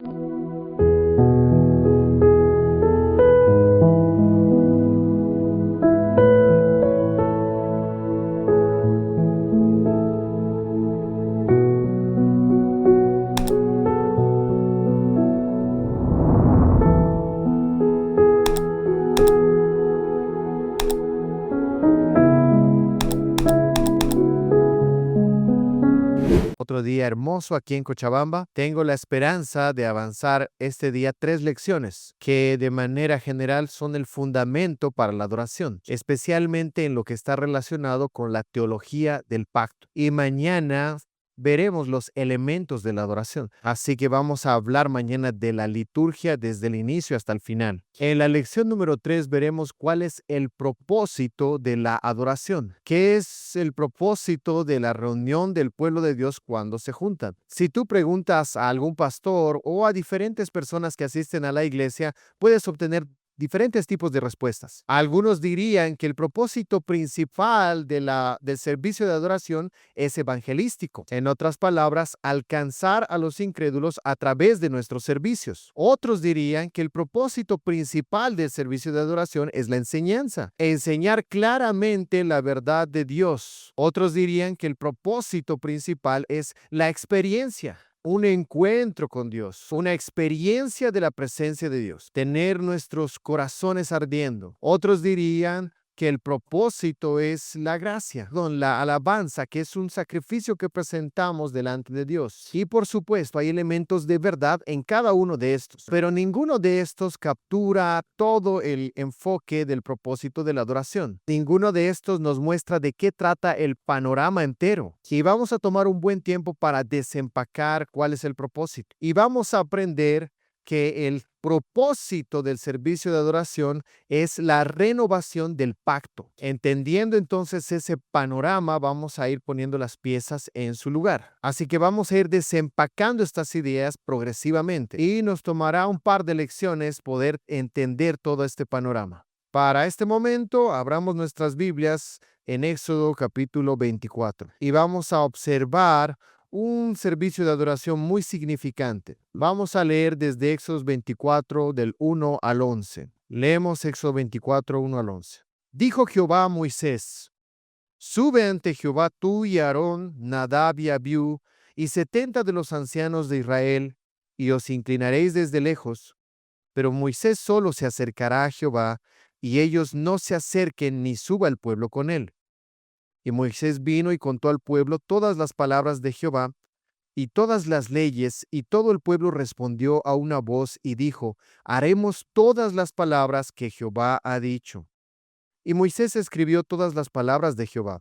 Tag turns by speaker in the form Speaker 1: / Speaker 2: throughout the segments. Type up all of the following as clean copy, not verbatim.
Speaker 1: Otro día hermoso aquí en Cochabamba. Tengo la esperanza de avanzar este día 3 lecciones que de manera general son el fundamento para la adoración, especialmente en lo que está relacionado con la teología del pacto. Y mañana veremos los elementos de la adoración. Así que vamos a hablar mañana de la liturgia desde el inicio hasta el final. En la lección número 3 veremos cuál es el propósito de la adoración. ¿Qué es el propósito de la reunión del pueblo de Dios cuando se juntan? Si tú preguntas a algún pastor o a diferentes personas que asisten a la iglesia, puedes obtener diferentes tipos de respuestas. Algunos dirían que el propósito principal del servicio de adoración es evangelístico. En otras palabras, alcanzar a los incrédulos a través de nuestros servicios. Otros dirían que el propósito principal del servicio de adoración es la enseñanza, enseñar claramente la verdad de Dios. Otros dirían que el propósito principal es la experiencia. Un encuentro con Dios, una experiencia de la presencia de Dios, tener nuestros corazones ardiendo. Otros dirían que el propósito es la gracia, la alabanza, que es un sacrificio que presentamos delante de Dios. Y por supuesto, hay elementos de verdad en cada uno de estos, pero ninguno de estos captura todo el enfoque del propósito de la adoración. Ninguno de estos nos muestra de qué trata el panorama entero. Y vamos a tomar un buen tiempo para desempacar cuál es el propósito. Y vamos a aprender que el propósito del servicio de adoración es la renovación del pacto. Entendiendo entonces ese panorama, vamos a ir poniendo las piezas en su lugar. Así que vamos a ir desempacando estas ideas progresivamente y nos tomará un par de lecciones poder entender todo este panorama. Para este momento, abramos nuestras Biblias en Éxodo capítulo 24 y vamos a observar un servicio de adoración muy significante. Vamos a leer desde Éxodo 24 del 1 al 11. Leemos Éxodo 24, 1 al 11. Dijo Jehová a Moisés: Sube ante Jehová tú y Aarón, Nadab y Abiú, y 70 de los ancianos de Israel, y os inclinaréis desde lejos. Pero Moisés solo se acercará a Jehová, y ellos no se acerquen ni suba el pueblo con él. Y Moisés vino y contó al pueblo todas las palabras de Jehová y todas las leyes, y todo el pueblo respondió a una voz y dijo: Haremos todas las palabras que Jehová ha dicho. Y Moisés escribió todas las palabras de Jehová,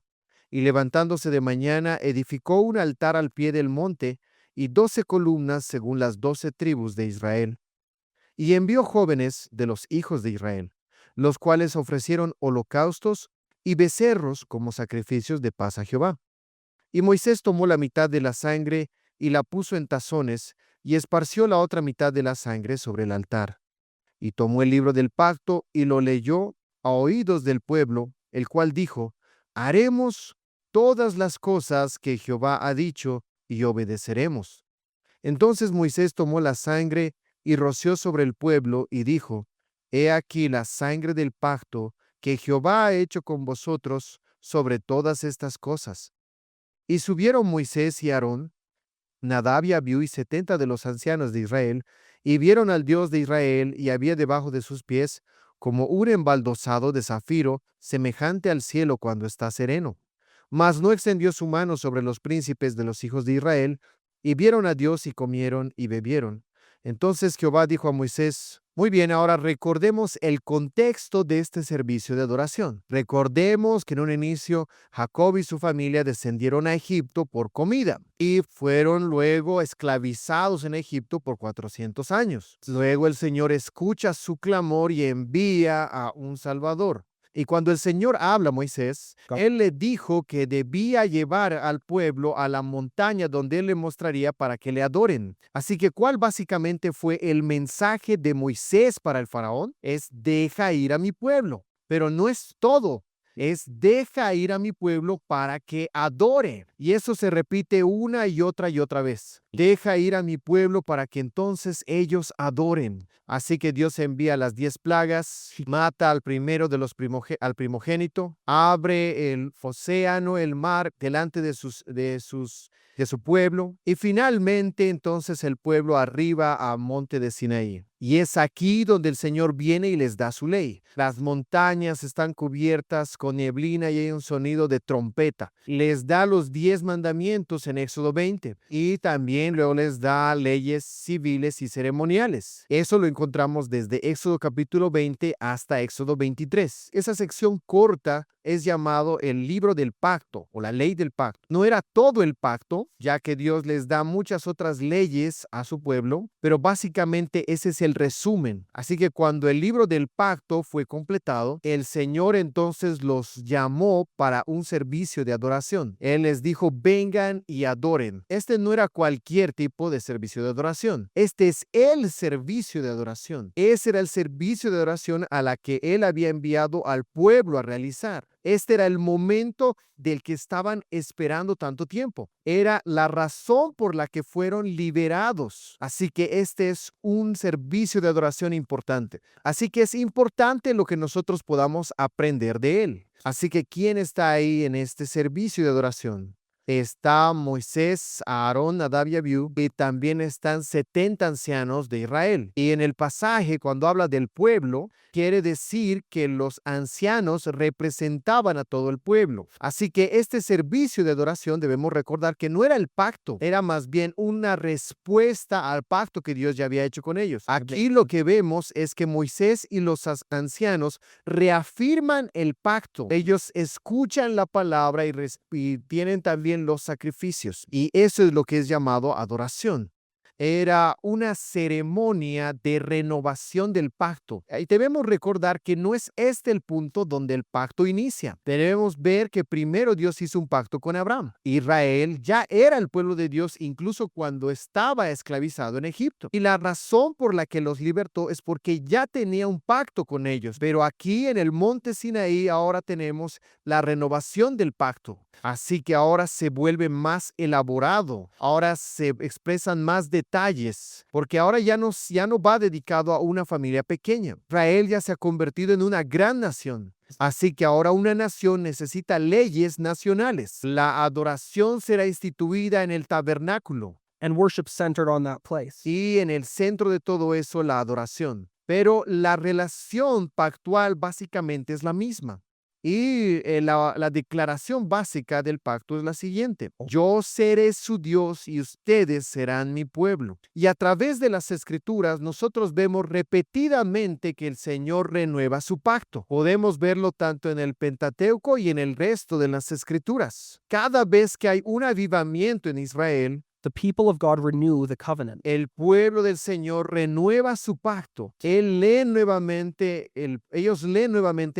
Speaker 1: y levantándose de mañana edificó un altar al pie del monte y 12 columnas según las 12 tribus de Israel. Y envió jóvenes de los hijos de Israel, los cuales ofrecieron holocaustos y becerros como sacrificios de paz a Jehová. Y Moisés tomó la mitad de la sangre y la puso en tazones, y esparció la otra mitad de la sangre sobre el altar. Y tomó el libro del pacto y lo leyó a oídos del pueblo, el cual dijo: Haremos todas las cosas que Jehová ha dicho, y obedeceremos. Entonces Moisés tomó la sangre y roció sobre el pueblo, y dijo: He aquí la sangre del pacto que Jehová ha hecho con vosotros sobre todas estas cosas. Y subieron Moisés y Aarón, Nadab y Abiú y 70 de los ancianos de Israel, y vieron al Dios de Israel, y había debajo de sus pies como un embaldosado de zafiro, semejante al cielo cuando está sereno. Mas no extendió su mano sobre los príncipes de los hijos de Israel, y vieron a Dios y comieron y bebieron. Entonces Jehová dijo a Moisés: Muy bien, ahora recordemos el contexto de este servicio de adoración. Recordemos que en un inicio Jacob y su familia descendieron a Egipto por comida y fueron luego esclavizados en Egipto por 400 años. Luego el Señor escucha su clamor y envía a un Salvador. Y cuando el Señor habla a Moisés, Él le dijo que debía llevar al pueblo a la montaña donde Él le mostraría para que le adoren. Así que, ¿cuál básicamente fue el mensaje de Moisés para el faraón? Es: deja ir a mi pueblo. Pero no es todo. es deja ir a mi pueblo para que adore. Y eso se repite una y otra vez. Deja ir a mi pueblo para que entonces ellos adoren. Así que Dios envía las 10 plagas, mata al primero de los al primogénito, abre el océano, el mar, delante de su pueblo. Y finalmente entonces el pueblo arriba a monte de Sinaí. Y es aquí donde el Señor viene y les da su ley. Las montañas están cubiertas con neblina y hay un sonido de trompeta. Les da los 10 mandamientos en Éxodo 20 y también luego les da leyes civiles y ceremoniales. Eso lo encontramos desde Éxodo capítulo 20 hasta Éxodo 23. Esa sección corta es llamado el libro del pacto o la ley del pacto. No era todo el pacto, ya que Dios les da muchas otras leyes a su pueblo, pero básicamente ese es el resumen. Así que cuando el libro del pacto fue completado, el Señor entonces los llamó para un servicio de adoración. Él les dijo, vengan y adoren. Este no era cualquier tipo de servicio de adoración. Este es el servicio de adoración. Ese era el servicio de adoración a la que Él había enviado al pueblo a realizar. Este era el momento del que estaban esperando tanto tiempo. Era la razón por la que fueron liberados. Así que este es un servicio de adoración importante. Así que es importante lo que nosotros podamos aprender de él. Así que ¿quién está ahí en este servicio de adoración? Está Moisés, Aarón, Nadab y Abiú, y también están 70 ancianos de Israel. Y en el pasaje, cuando habla del pueblo, quiere decir que los ancianos representaban a todo el pueblo. Así que este servicio de adoración debemos recordar que no era el pacto, era más bien una respuesta al pacto que Dios ya había hecho con ellos. Aquí lo que vemos es que Moisés y los ancianos reafirman el pacto. Ellos escuchan la palabra y tienen también los sacrificios. Y eso es lo que es llamado adoración. Era una ceremonia de renovación del pacto. Y debemos recordar que no es este el punto donde el pacto inicia. Debemos ver que primero Dios hizo un pacto con Abraham. Israel ya era el pueblo de Dios incluso cuando estaba esclavizado en Egipto. Y la razón por la que los libertó es porque ya tenía un pacto con ellos. Pero aquí en el monte Sinaí ahora tenemos la renovación del pacto. Así que ahora se vuelve más elaborado, ahora se expresan más detalles, porque ahora ya no va dedicado a una familia pequeña. Israel ya se ha convertido en una gran nación. Así que ahora una nación necesita leyes nacionales. La adoración será instituida en el tabernáculo.
Speaker 2: And worship centered on that place.
Speaker 1: Y en el centro de todo eso, la adoración. Pero la relación pactual básicamente es la misma. Y la declaración básica del pacto es la siguiente: yo seré su Dios y ustedes serán mi pueblo. Y a través de las escrituras nosotros vemos repetidamente que el Señor renueva su pacto. Podemos verlo tanto en el Pentateuco y en el resto de las escrituras. Cada vez que hay un avivamiento en Israel,
Speaker 2: The people of God renew the covenant.
Speaker 1: el pueblo del Señor renueva su pacto. Ellos leen nuevamente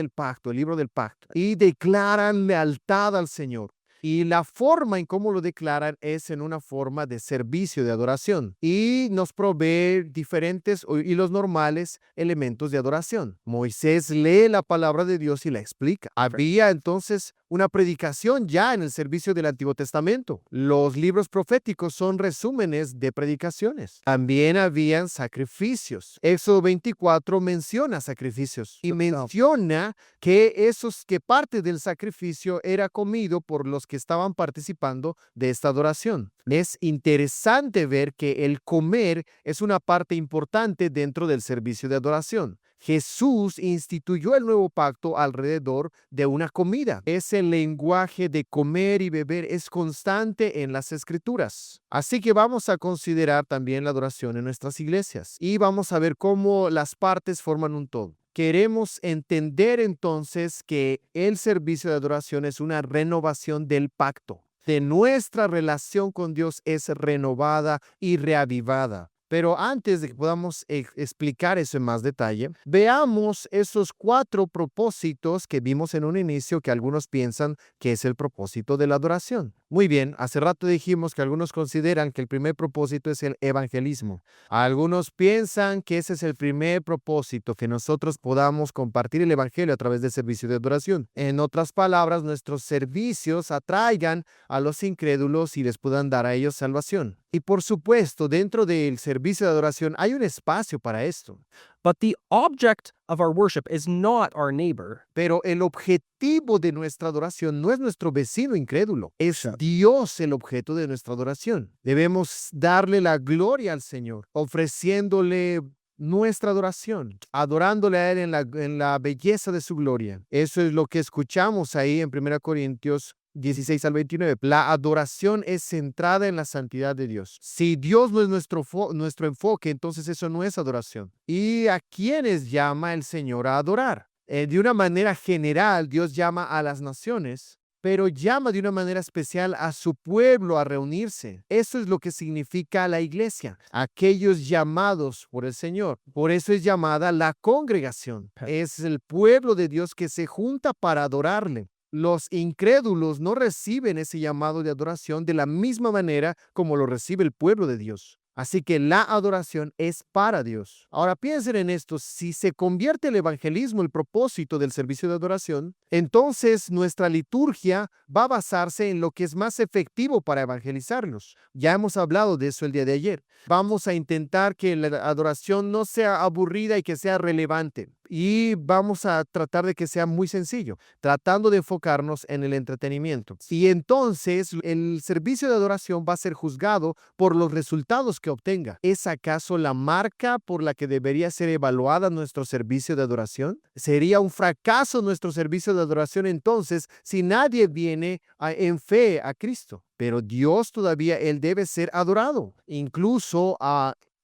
Speaker 1: el pacto, el libro del pacto, y declaran lealtad al Señor. Y la forma en cómo lo declaran es en una forma de servicio de adoración. Y nos provee diferentes y los normales elementos de adoración. Moisés lee la palabra de Dios y la explica. Había entonces una predicación ya en el servicio del Antiguo Testamento. Los libros proféticos son resúmenes de predicaciones. También habían sacrificios. Éxodo 24 menciona sacrificios y menciona que parte del sacrificio era comido por los que estaban participando de esta adoración. Es interesante ver que el comer es una parte importante dentro del servicio de adoración. Jesús instituyó el nuevo pacto alrededor de una comida. Ese lenguaje de comer y beber es constante en las escrituras. Así que vamos a considerar también la adoración en nuestras iglesias y vamos a ver cómo las partes forman un todo. Queremos entender entonces que el servicio de adoración es una renovación del pacto. De nuestra relación con Dios es renovada y reavivada. Pero antes de que podamos explicar eso en más detalle, veamos esos 4 propósitos que vimos en un inicio que algunos piensan que es el propósito de la adoración. Muy bien, hace rato dijimos que algunos consideran que el primer propósito es el evangelismo. Algunos piensan que ese es el primer propósito, que nosotros podamos compartir el evangelio a través del servicio de adoración. En otras palabras, nuestros servicios atraigan a los incrédulos y les puedan dar a ellos salvación. Y por supuesto, dentro del servicio de adoración hay un espacio para esto.
Speaker 2: But the object of our worship is not our neighbor.
Speaker 1: Pero el objetivo de nuestra adoración no es nuestro vecino incrédulo, es
Speaker 2: Exacto.
Speaker 1: Dios el objeto de nuestra adoración. Debemos darle la gloria al Señor, ofreciéndole nuestra adoración, adorándole a Él en la belleza de su gloria. Eso es lo que escuchamos ahí en 1 Corintios 16 al 29. La adoración es centrada en la santidad de Dios. Si Dios no es nuestro enfoque, entonces eso no es adoración. ¿Y a quiénes llama el Señor a adorar? De una manera general, Dios llama a las naciones, pero llama de una manera especial a su pueblo a reunirse. Eso es lo que significa la iglesia, aquellos llamados por el Señor. Por eso es llamada la congregación. Es el pueblo de Dios que se junta para adorarle. Los incrédulos no reciben ese llamado de adoración de la misma manera como lo recibe el pueblo de Dios. Así que la adoración es para Dios. Ahora piensen en esto, si se convierte el evangelismo el propósito del servicio de adoración, entonces nuestra liturgia va a basarse en lo que es más efectivo para evangelizarnos. Ya hemos hablado de eso el día de ayer. Vamos a intentar que la adoración no sea aburrida y que sea relevante. Y vamos a tratar de que sea muy sencillo, tratando de enfocarnos en el entretenimiento. Y entonces el servicio de adoración va a ser juzgado por los resultados que obtenga. ¿Es acaso la marca por la que debería ser evaluada nuestro servicio de adoración? ¿Sería un fracaso nuestro servicio de adoración entonces si nadie viene en fe a Cristo? Pero Dios todavía, Él debe ser adorado, incluso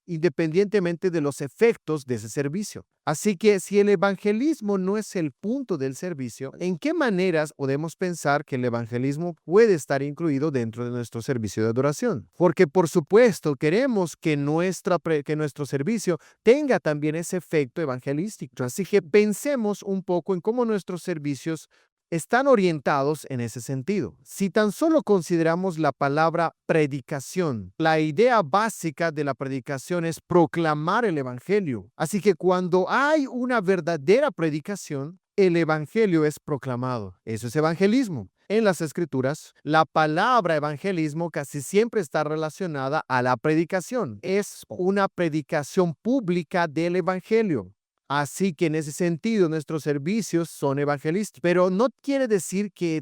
Speaker 1: independientemente de los efectos de ese servicio. Así que si el evangelismo no es el punto del servicio, ¿en qué maneras podemos pensar que el evangelismo puede estar incluido dentro de nuestro servicio de adoración? Porque por supuesto queremos que nuestro servicio tenga también ese efecto evangelístico. Así que pensemos un poco en cómo nuestros servicios están orientados en ese sentido. Si tan solo consideramos la palabra predicación, la idea básica de la predicación es proclamar el evangelio. Así que cuando hay una verdadera predicación, el evangelio es proclamado. Eso es evangelismo. En las escrituras, la palabra evangelismo casi siempre está relacionada a la predicación. Es una predicación pública del evangelio. Así que en ese sentido nuestros servicios son evangelísticos, pero no quiere decir que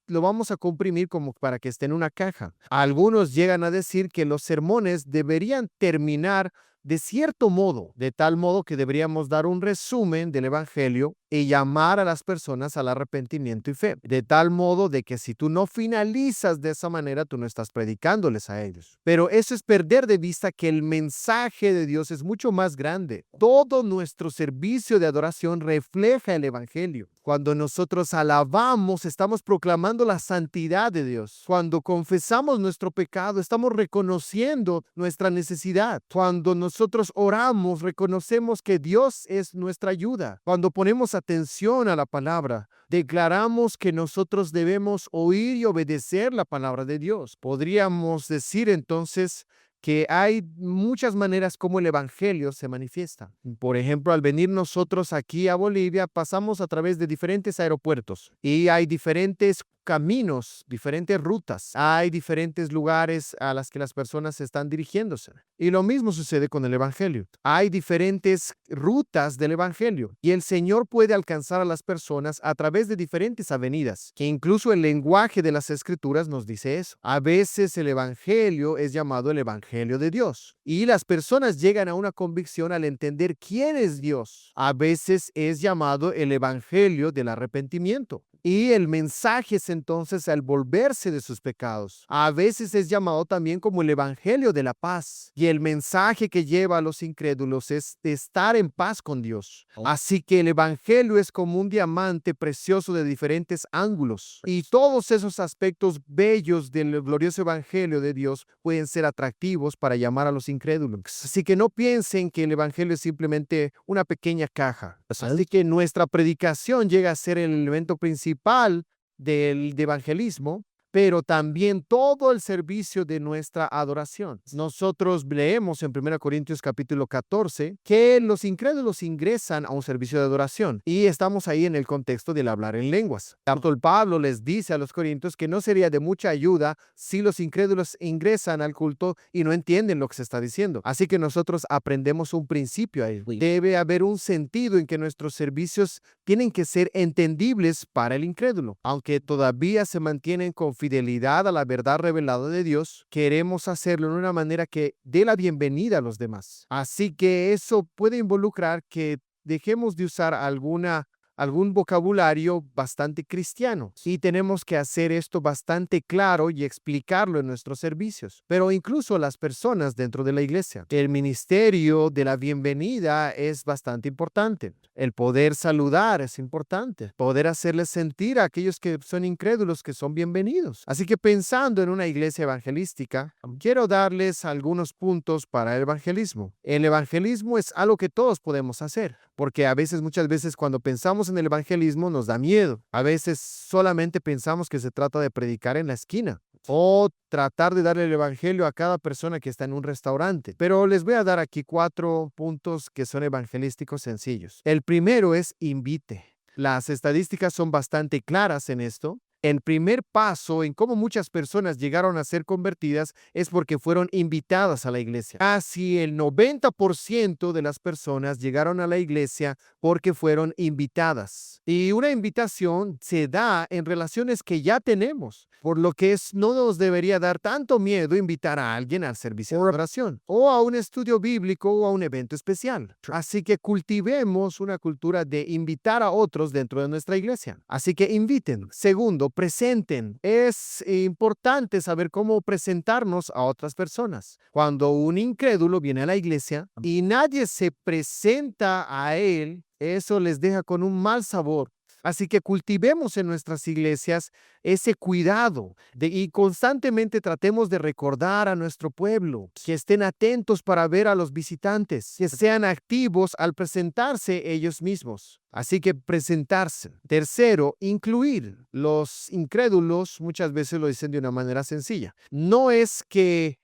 Speaker 1: lo vamos a comprimir como para que esté en una caja. Algunos llegan a decir que los sermones deberían terminar de cierto modo, de tal modo que deberíamos dar un resumen del evangelio y llamar a las personas al arrepentimiento y fe, de tal modo de que si tú no finalizas de esa manera, tú no estás predicándoles a ellos. Pero eso es perder de vista que el mensaje de Dios es mucho más grande. Todo nuestro servicio de adoración refleja el evangelio. Cuando nosotros alabamos, estamos proclamando la santidad de Dios. Cuando confesamos nuestro pecado, estamos reconociendo nuestra necesidad. Cuando nosotros oramos, reconocemos que Dios es nuestra ayuda. Cuando ponemos atención a la palabra, declaramos que nosotros debemos oír y obedecer la palabra de Dios. Podríamos decir entonces que hay muchas maneras como el evangelio se manifiesta. Por ejemplo, al venir nosotros aquí a Bolivia, pasamos a través de diferentes aeropuertos y hay diferentes caminos, diferentes rutas. Hay diferentes lugares a las que las personas están dirigiéndose. Y lo mismo sucede con el evangelio. Hay diferentes rutas del evangelio y el Señor puede alcanzar a las personas a través de diferentes avenidas, que incluso el lenguaje de las escrituras nos dice eso. A veces el evangelio es llamado el evangelio de Dios y las personas llegan a una convicción al entender quién es Dios. A veces es llamado el evangelio del arrepentimiento. Y el mensaje es entonces al volverse de sus pecados. A veces es llamado también como el evangelio de la paz. Y el mensaje que lleva a los incrédulos es de estar en paz con Dios. Así que el evangelio es como un diamante precioso de diferentes ángulos. Y todos esos aspectos bellos del glorioso evangelio de Dios pueden ser atractivos para llamar a los incrédulos. Así que no piensen que el evangelio es simplemente una pequeña caja. Así que nuestra predicación llega a ser el elemento principal del evangelismo, pero también todo el servicio de nuestra adoración. Nosotros leemos en 1 Corintios capítulo 14 que los incrédulos ingresan a un servicio de adoración y estamos ahí en el contexto del hablar en lenguas. Tanto el Pablo les dice a los corintios que no sería de mucha ayuda si los incrédulos ingresan al culto y no entienden lo que se está diciendo. Así que nosotros aprendemos un principio ahí. Debe haber un sentido en que nuestros servicios tienen que ser entendibles para el incrédulo. Aunque todavía se mantienen con fidelidad a la verdad revelada de Dios, queremos hacerlo de una manera que dé la bienvenida a los demás. Así que eso puede involucrar que dejemos de usar algún vocabulario bastante cristiano. Y tenemos que hacer esto bastante claro y explicarlo en nuestros servicios. Pero incluso las personas dentro de la iglesia. El ministerio de la bienvenida es bastante importante. El poder saludar es importante. Poder hacerles sentir a aquellos que son incrédulos que son bienvenidos. Así que pensando en una iglesia evangelística, quiero darles algunos puntos para el evangelismo. El evangelismo es algo que todos podemos hacer, porque muchas veces cuando pensamos en el evangelismo nos da miedo. A veces solamente pensamos que se trata de predicar en la esquina o tratar de darle el evangelio a cada persona que está en un restaurante. Pero les voy a dar aquí 4 puntos que son evangelísticos sencillos. El primero es invite. Las estadísticas son bastante claras en esto. El primer paso en cómo muchas personas llegaron a ser convertidas es porque fueron invitadas a la iglesia. Casi el 90% de las personas llegaron a la iglesia porque fueron invitadas. Y una invitación se da en relaciones que ya tenemos, por lo que no nos debería dar tanto miedo invitar a alguien al servicio de oración, o a un estudio bíblico o a un evento especial. Así que cultivemos una cultura de invitar a otros dentro de nuestra iglesia. Así que inviten. Segundo, presenten. Es importante saber cómo presentarnos a otras personas. Cuando un incrédulo viene a la iglesia y nadie se presenta a él, eso les deja con un mal sabor. Así que cultivemos en nuestras iglesias ese cuidado y constantemente tratemos de recordar a nuestro pueblo, que estén atentos para ver a los visitantes, que sean activos al presentarse ellos mismos. Así que presentarse. Tercero, incluir. Los incrédulos muchas veces lo dicen de una manera sencilla. No es que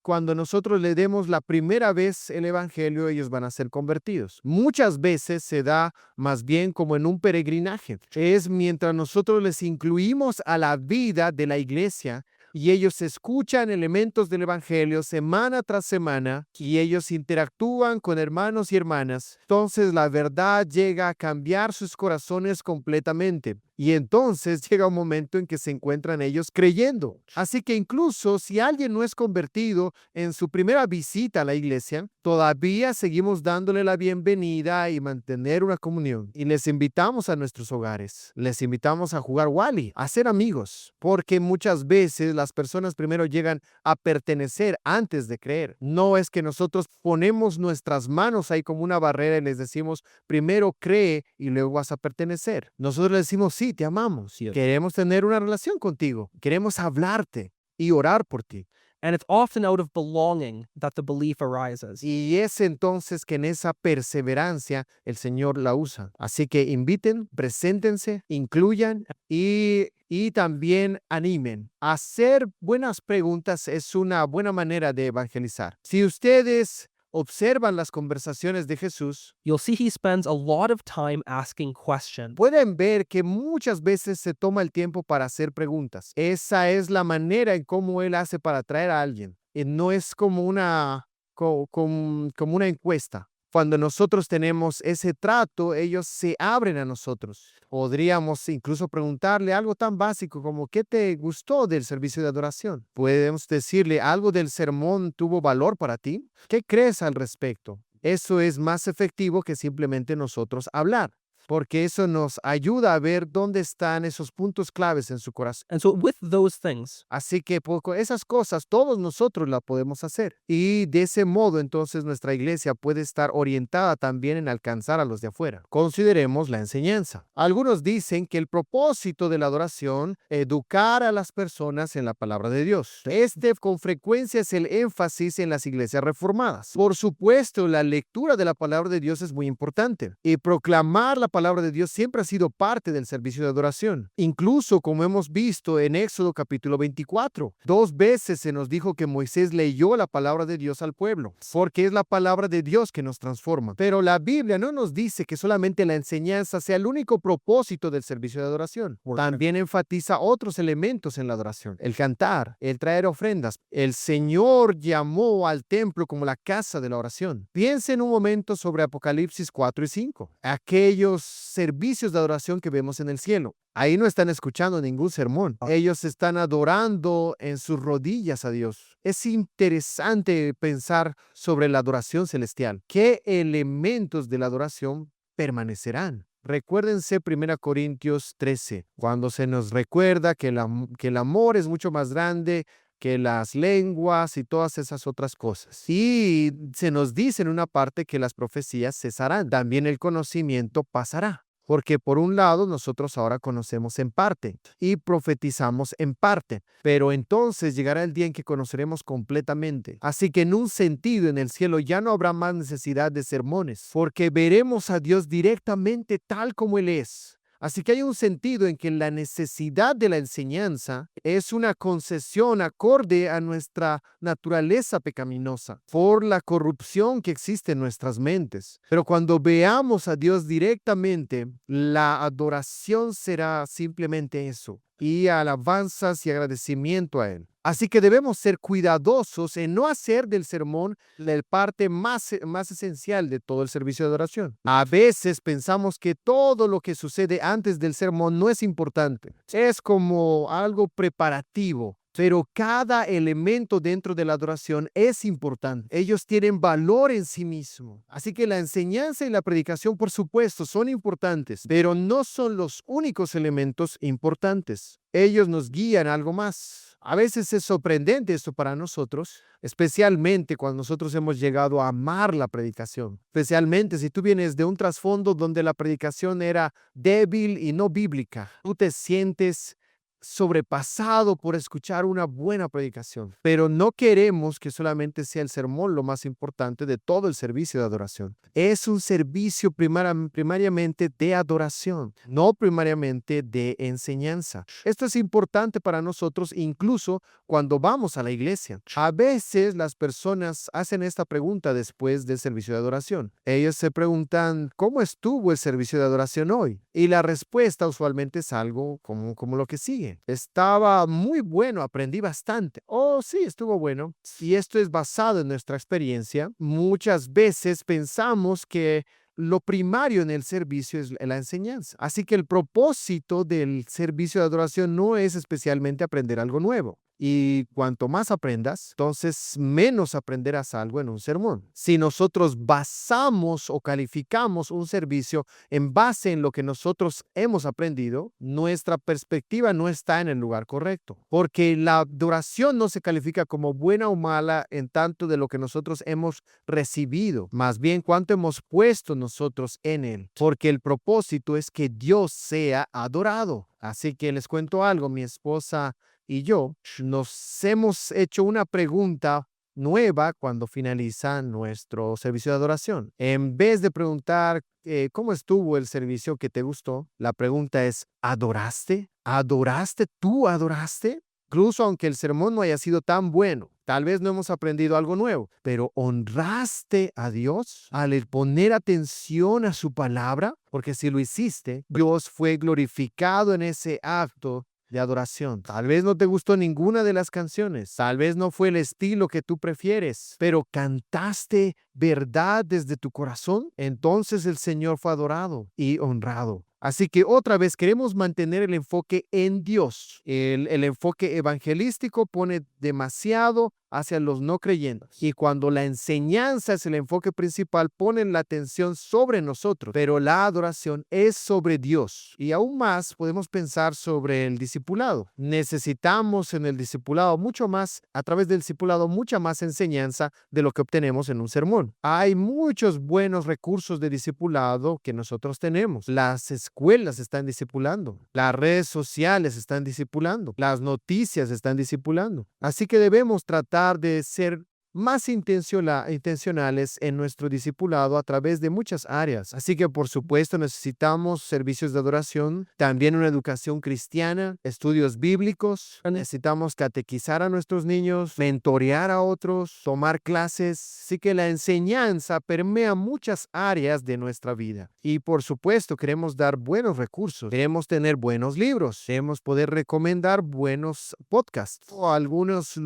Speaker 1: cuando nosotros le demos la primera vez el evangelio, ellos van a ser convertidos. Muchas veces se da más bien como en un peregrinaje. Es mientras nosotros les incluimos a la vida de la iglesia y ellos escuchan elementos del evangelio semana tras semana y ellos interactúan con hermanos y hermanas. Entonces la verdad llega a cambiar sus corazones completamente. Y entonces llega un momento en que se encuentran ellos creyendo. Así que incluso si alguien no es convertido en su primera visita a la iglesia, todavía seguimos dándole la bienvenida y mantener una comunión. Y les invitamos a nuestros hogares. Les invitamos a jugar Wally, a ser amigos. Porque muchas veces las personas primero llegan a pertenecer antes de creer. No es que nosotros ponemos nuestras manos ahí como una barrera y les decimos, primero cree y luego vas a pertenecer. Nosotros les decimos, sí, te amamos. Queremos tener una relación contigo. Queremos hablarte y orar por ti.
Speaker 2: And it's often out of belonging that the belief arises.
Speaker 1: Y es entonces que en esa perseverancia el Señor la usa. Así que inviten, preséntense, incluyan y también animen. Hacer buenas preguntas es una buena manera de evangelizar. Si ustedes observan las conversaciones de Jesús,
Speaker 2: You'll see he spends a lot of time asking questions.
Speaker 1: pueden ver que muchas veces se toma el tiempo para hacer preguntas. Esa es la manera en cómo él hace para atraer a alguien. Y no es como como una encuesta. Cuando nosotros tenemos ese trato, ellos se abren a nosotros. Podríamos incluso preguntarle algo tan básico como ¿qué te gustó del servicio de adoración? Podemos decirle ¿algo del sermón tuvo valor para ti? ¿Qué crees al respecto? Eso es más efectivo que simplemente nosotros hablar. porque eso nos ayuda a ver dónde están esos puntos claves en su corazón.
Speaker 2: And so, with those things,
Speaker 1: Así que con esas cosas todos nosotros las podemos hacer. Y de ese modo entonces nuestra iglesia puede estar orientada también en alcanzar a los de afuera. Consideremos la enseñanza. Algunos dicen que el propósito de la adoración es educar a las personas en la palabra de Dios. Este con frecuencia es el énfasis en las iglesias reformadas. Por supuesto, la lectura de la palabra de Dios es muy importante y proclamar la palabra de Dios siempre ha sido parte del servicio de adoración. Incluso como hemos visto en Éxodo capítulo 24, 2 veces se nos dijo que Moisés leyó la palabra de Dios al pueblo, porque es la palabra de Dios que nos transforma. Pero la Biblia no nos dice que solamente la enseñanza sea el único propósito del servicio de adoración. También enfatiza otros elementos en la adoración: el cantar, el traer ofrendas. El Señor llamó al templo como la casa de la oración. Piensen un momento sobre Apocalipsis 4 y 5, aquellos servicios de adoración que vemos en el cielo. Ahí no están escuchando ningún sermón. Ellos están adorando en sus rodillas a Dios. Es interesante pensar sobre la adoración celestial. ¿Qué elementos de la adoración permanecerán? Recuérdense 1 Corintios 13, cuando se nos recuerda que el amor es mucho más grande que las lenguas y todas esas otras cosas. Y se nos dice en una parte que las profecías cesarán. También el conocimiento pasará. Porque por un lado nosotros ahora conocemos en parte y profetizamos en parte, pero entonces llegará el día en que conoceremos completamente. Así que en un sentido en el cielo ya no habrá más necesidad de sermones, porque veremos a Dios directamente tal como Él es. Así que hay un sentido en que la necesidad de la enseñanza es una concesión acorde a nuestra naturaleza pecaminosa por la corrupción que existe en nuestras mentes. Pero cuando veamos a Dios directamente, la adoración será simplemente eso, y alabanzas y agradecimiento a Él. Así que debemos ser cuidadosos en no hacer del sermón la parte más esencial de todo el servicio de adoración. A veces pensamos que todo lo que sucede antes del sermón no es importante. Es como algo preparativo. Pero cada elemento dentro de la adoración es importante. Ellos tienen valor en sí mismo. Así que la enseñanza y la predicación, por supuesto, son importantes, pero no son los únicos elementos importantes. Ellos nos guían a algo más. A veces es sorprendente esto para nosotros, especialmente cuando nosotros hemos llegado a amar la predicación. Especialmente si tú vienes de un trasfondo donde la predicación era débil y no bíblica. Tú te sientes sobrepasado por escuchar una buena predicación. Pero no queremos que solamente sea el sermón lo más importante de todo el servicio de adoración. Es un servicio primariamente de adoración, no primariamente de enseñanza. Esto es importante para nosotros incluso cuando vamos a la iglesia. A veces las personas hacen esta pregunta después del servicio de adoración. Ellos se preguntan, ¿cómo estuvo el servicio de adoración hoy? Y la respuesta usualmente es algo como lo que sigue. Estaba muy bueno, aprendí bastante. Oh, sí, estuvo bueno. Y esto es basado en nuestra experiencia. Muchas veces pensamos que lo primario en el servicio es la enseñanza. Así que el propósito del servicio de adoración no es especialmente aprender algo nuevo. Y cuanto más aprendas, entonces menos aprenderás algo en un sermón. Si nosotros basamos o calificamos un servicio en base en lo que nosotros hemos aprendido, nuestra perspectiva no está en el lugar correcto. Porque la adoración no se califica como buena o mala en tanto de lo que nosotros hemos recibido, más bien cuánto hemos puesto nosotros en él. Porque el propósito es que Dios sea adorado. Así que les cuento algo, mi esposa y yo nos hemos hecho una pregunta nueva cuando finaliza nuestro servicio de adoración. En vez de preguntar ¿cómo estuvo el servicio que te gustó? La pregunta es, ¿adoraste? ¿Adoraste? ¿Tú adoraste? Incluso aunque el sermón no haya sido tan bueno, tal vez no hemos aprendido algo nuevo, pero ¿honraste a Dios al poner atención a su palabra? Porque si lo hiciste, Dios fue glorificado en ese acto de adoración. Tal vez no te gustó ninguna de las canciones, tal vez no fue el estilo que tú prefieres, pero cantaste verdad desde tu corazón, entonces el Señor fue adorado y honrado. Así que otra vez queremos mantener el enfoque en Dios. El enfoque evangelístico pone demasiado hacia los no creyentes. Y cuando la enseñanza es el enfoque principal, ponen la atención sobre nosotros. Pero la adoración es sobre Dios. Y aún más podemos pensar sobre el discipulado. Necesitamos en el discipulado mucho más, a través del discipulado, mucha más enseñanza de lo que obtenemos en un sermón. Hay muchos buenos recursos de discipulado que nosotros tenemos. Las escuelas están discipulando. Las redes sociales están discipulando. Las noticias están discipulando. Así que debemos tratar de ser más intencionales en nuestro discipulado a través de muchas áreas. Así que, por supuesto, necesitamos servicios de adoración, también una educación cristiana, estudios bíblicos, necesitamos catequizar a nuestros niños, mentorear a otros, tomar clases. Así que la enseñanza permea muchas áreas de nuestra vida. Y, por supuesto, queremos dar buenos recursos, queremos tener buenos libros, queremos poder recomendar buenos podcasts o algunos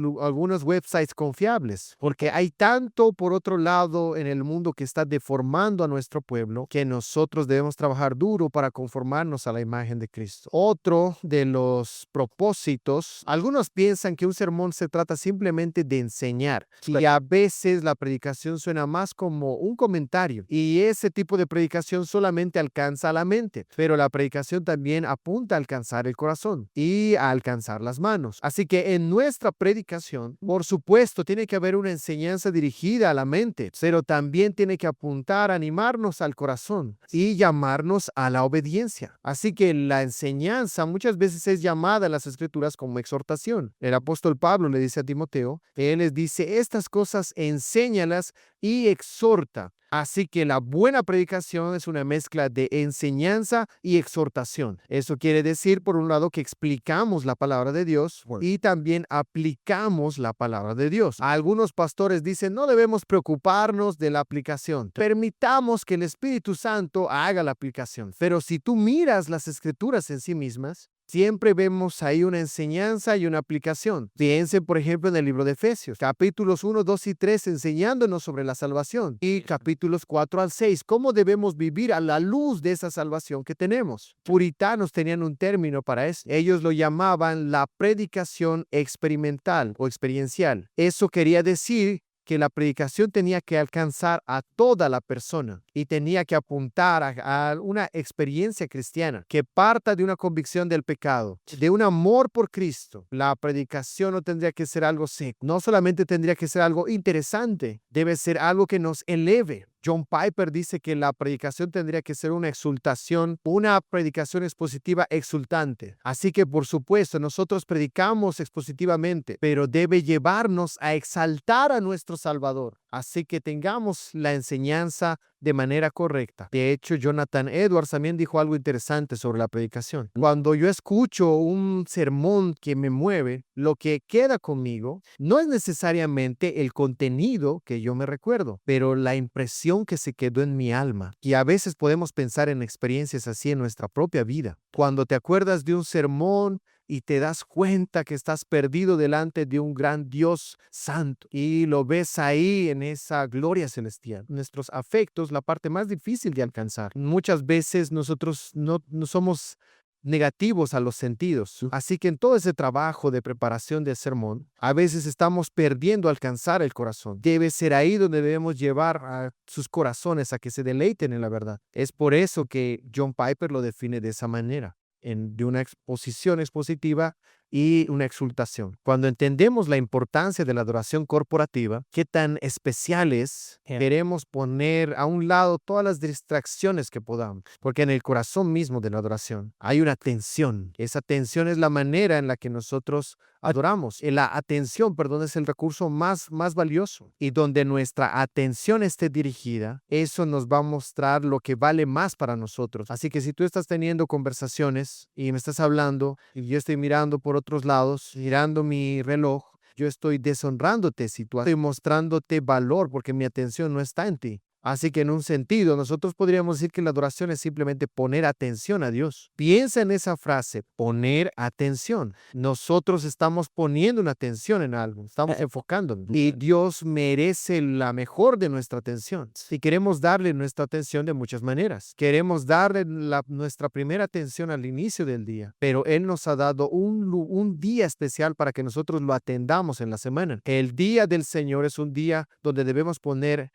Speaker 1: websites confiables. Porque hay tanto, por otro lado, en el mundo que está deformando a nuestro pueblo, que nosotros debemos trabajar duro para conformarnos a la imagen de Cristo. Otro de los propósitos, algunos piensan que un sermón se trata simplemente de enseñar, y a veces la predicación suena más como un comentario, y ese tipo de predicación solamente alcanza a la mente, pero la predicación también apunta a alcanzar el corazón y a alcanzar las manos. Así que en nuestra predicación, por supuesto, tiene que haber una enseñanza dirigida a la mente, pero también tiene que apuntar, animarnos al corazón y llamarnos a la obediencia. Así que la enseñanza muchas veces es llamada en las Escrituras como exhortación. El apóstol Pablo le dice a Timoteo, él les dice, estas cosas enséñalas y exhorta. Así que la buena predicación es una mezcla de enseñanza y exhortación. Eso quiere decir, por un lado, que explicamos la palabra de Dios y también aplicamos la palabra de Dios. Algunos pastores dicen, no debemos preocuparnos de la aplicación. Permitamos que el Espíritu Santo haga la aplicación. Pero si tú miras las Escrituras en sí mismas, siempre vemos ahí una enseñanza y una aplicación. Piensen, por ejemplo, en el libro de Efesios, capítulos 1, 2 y 3, enseñándonos sobre la salvación. Y capítulos 4 al 6, cómo debemos vivir a la luz de esa salvación que tenemos. Puritanos tenían un término para eso. Ellos lo llamaban la predicación experimental o experiencial. Eso quería decir que la predicación tenía que alcanzar a toda la persona y tenía que apuntar a una experiencia cristiana que parta de una convicción del pecado, de un amor por Cristo. La predicación no tendría que ser algo seco, no solamente tendría que ser algo interesante, debe ser algo que nos eleve. John Piper dice que la predicación tendría que ser una exultación, una predicación expositiva exultante. Así que, por supuesto, nosotros predicamos expositivamente, pero debe llevarnos a exaltar a nuestro Salvador. Así que tengamos la enseñanza de manera correcta. De hecho, Jonathan Edwards también dijo algo interesante sobre la predicación. Cuando yo escucho un sermón que me mueve, lo que queda conmigo no es necesariamente el contenido que yo me recuerdo, pero la impresión que se quedó en mi alma. Y a veces podemos pensar en experiencias así en nuestra propia vida. Cuando te acuerdas de un sermón y te das cuenta que estás perdido delante de un gran Dios santo y lo ves ahí en esa gloria celestial. Nuestros afectos, la parte más difícil de alcanzar. Muchas veces nosotros no somos negativos a los sentidos. Así que en todo ese trabajo de preparación del sermón, a veces estamos perdiendo alcanzar el corazón. Debe ser ahí donde debemos llevar a sus corazones a que se deleiten en la verdad. Es por eso que John Piper lo define de esa manera. De una exposición expositiva y una exultación. Cuando entendemos la importancia de la adoración corporativa, qué tan especial es, queremos poner a un lado todas las distracciones que podamos, porque en el corazón mismo de la adoración hay una tensión. Esa tensión es la manera en la que nosotros adoramos. La atención, perdón, es el recurso más valioso. Y donde nuestra atención esté dirigida, eso nos va a mostrar lo que vale más para nosotros. Así que si tú estás teniendo conversaciones y me estás hablando y yo estoy mirando por otros lados, mirando mi reloj, yo estoy deshonrándote si tú estoy mostrándote valor porque mi atención no está en ti. Así que en un sentido, nosotros podríamos decir que la adoración es simplemente poner atención a Dios. Piensa en esa frase, poner atención. Nosotros estamos poniendo una atención en algo, estamos enfocándonos. Y Dios merece la mejor de nuestra atención. Y queremos darle nuestra atención de muchas maneras. Queremos darle nuestra primera atención al inicio del día, pero Él nos ha dado un día especial para que nosotros lo atendamos en la semana. El día del Señor es un día donde debemos poner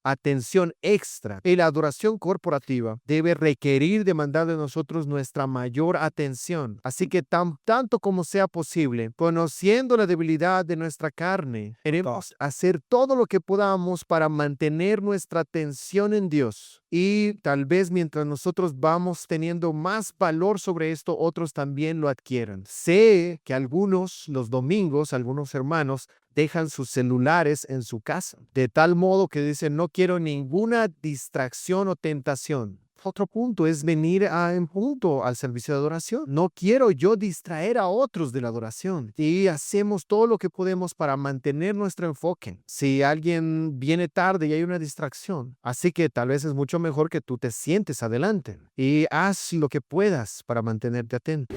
Speaker 1: atención extra. Y la adoración corporativa debe requerir, demandar de nosotros nuestra mayor atención. Así que tanto como sea posible, conociendo la debilidad de nuestra carne, queremos hacer todo lo que podamos para mantener nuestra atención en Dios. Y tal vez mientras nosotros vamos teniendo más valor sobre esto, otros también lo adquieran. Sé que los domingos, algunos hermanos dejan sus celulares en su casa, de tal modo que dicen, no quiero ninguna distracción o tentación. Otro punto es venir en punto al servicio de adoración. No quiero yo distraer a otros de la adoración. Y hacemos todo lo que podemos para mantener nuestro enfoque. Si alguien viene tarde y hay una distracción, así que tal vez es mucho mejor que tú te sientes adelante y haz lo que puedas para mantenerte atento.